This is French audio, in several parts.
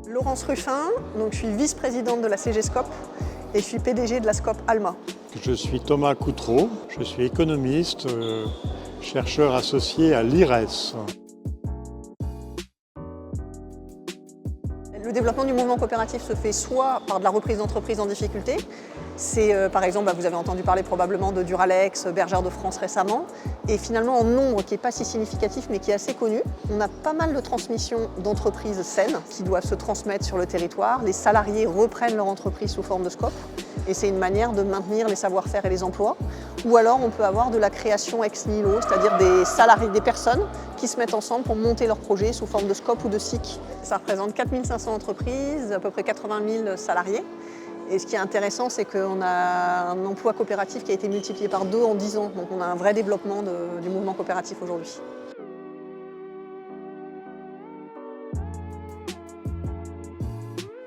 Laurence Ruffin, donc je suis vice-présidente de la CGScope et je suis PDG de la Scope Alma. Je suis Thomas Coutreau, je suis économiste, chercheur associé à l'IRES. Le développement du mouvement coopératif se fait soit par de la reprise d'entreprises en difficulté. C'est par exemple, vous avez entendu parler probablement de Duralex, Bergère de France récemment. Et finalement en nombre qui n'est pas si significatif mais qui est assez connu. On a pas mal de transmissions d'entreprises saines qui doivent se transmettre sur le territoire. Les salariés reprennent leur entreprise sous forme de scope. Et c'est une manière de maintenir les savoir-faire et les emplois. Ou alors on peut avoir de la création ex nihilo, c'est-à-dire des salariés, des personnes qui se mettent ensemble pour monter leur projet sous forme de scope ou de SIC. Ça représente 4500 entreprises, à peu près 80 000 salariés. Et ce qui est intéressant, c'est qu'on a un emploi coopératif qui a été multiplié par 2 en 10 ans. Donc on a un vrai développement du mouvement coopératif aujourd'hui.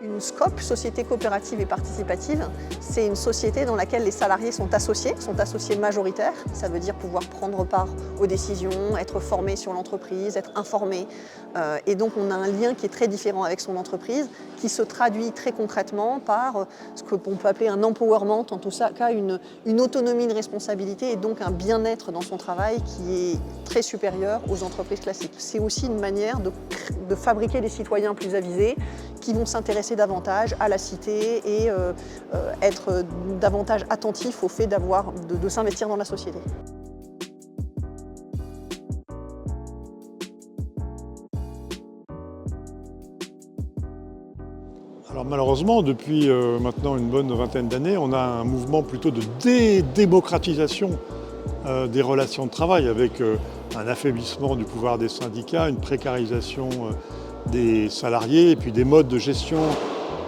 Une SCOP, Société coopérative et participative, c'est une société dans laquelle les salariés sont associés majoritaires. Ça veut dire pouvoir prendre part aux décisions, être formés sur l'entreprise, être informés. Et donc on a un lien qui est très différent avec son entreprise, qui se traduit très concrètement par ce qu'on peut appeler un empowerment, en tout cas une autonomie de responsabilité et donc un bien-être dans son travail qui est très supérieur aux entreprises classiques. C'est aussi une manière de fabriquer des citoyens plus avisés qui vont s'intéresser davantage à la cité et être davantage attentifs au fait de s'investir dans la société. Alors malheureusement, depuis maintenant une bonne vingtaine d'années, on a un mouvement plutôt de dédémocratisation des relations de travail avec un affaiblissement du pouvoir des syndicats, une précarisation des salariés et puis des modes de gestion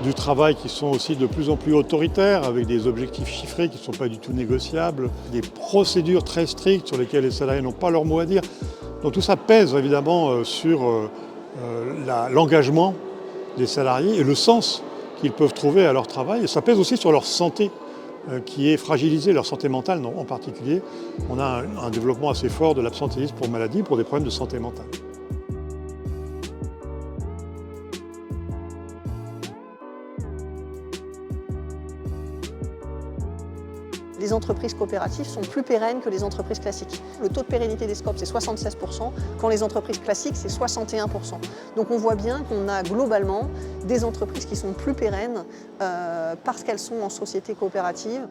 du travail qui sont aussi de plus en plus autoritaires avec des objectifs chiffrés qui ne sont pas du tout négociables, des procédures très strictes sur lesquelles les salariés n'ont pas leur mot à dire. Donc tout ça pèse évidemment sur l'engagement des salariés et le sens qu'ils peuvent trouver à leur travail. Et ça pèse aussi sur leur santé qui est fragilisée, leur santé mentale en particulier. On a un développement assez fort de l'absentéisme pour maladie, pour des problèmes de santé mentale. Les entreprises coopératives sont plus pérennes que les entreprises classiques. Le taux de pérennité des SCOP, c'est 76%, quand les entreprises classiques, c'est 61%. Donc on voit bien qu'on a globalement des entreprises qui sont plus pérennes parce qu'elles sont en société coopérative.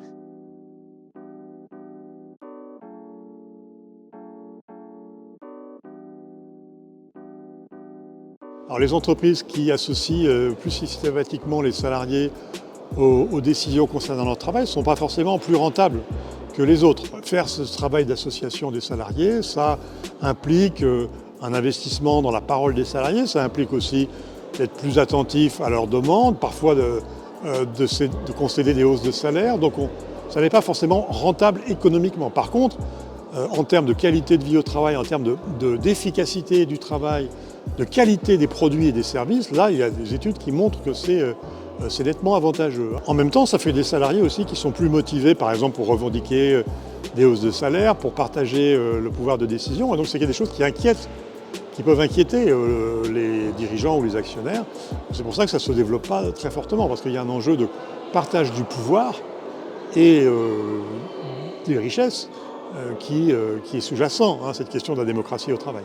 Alors les entreprises qui associent plus systématiquement les salariés aux décisions concernant leur travail ne sont pas forcément plus rentables que les autres. Faire ce travail d'association des salariés, ça implique un investissement dans la parole des salariés, ça implique aussi d'être plus attentif à leurs demandes, parfois de concéder des hausses de salaire. Donc ça n'est pas forcément rentable économiquement. Par contre, en termes de qualité de vie au travail, en termes d'efficacité du travail, de qualité des produits et des services, là il y a des études qui montrent que c'est nettement avantageux. En même temps, ça fait des salariés aussi qui sont plus motivés, par exemple, pour revendiquer des hausses de salaire, pour partager le pouvoir de décision. Et donc, c'est des choses qui peuvent inquiéter les dirigeants ou les actionnaires. C'est pour ça que ça ne se développe pas très fortement, parce qu'il y a un enjeu de partage du pouvoir et des richesses qui est sous-jacent à cette question de la démocratie au travail.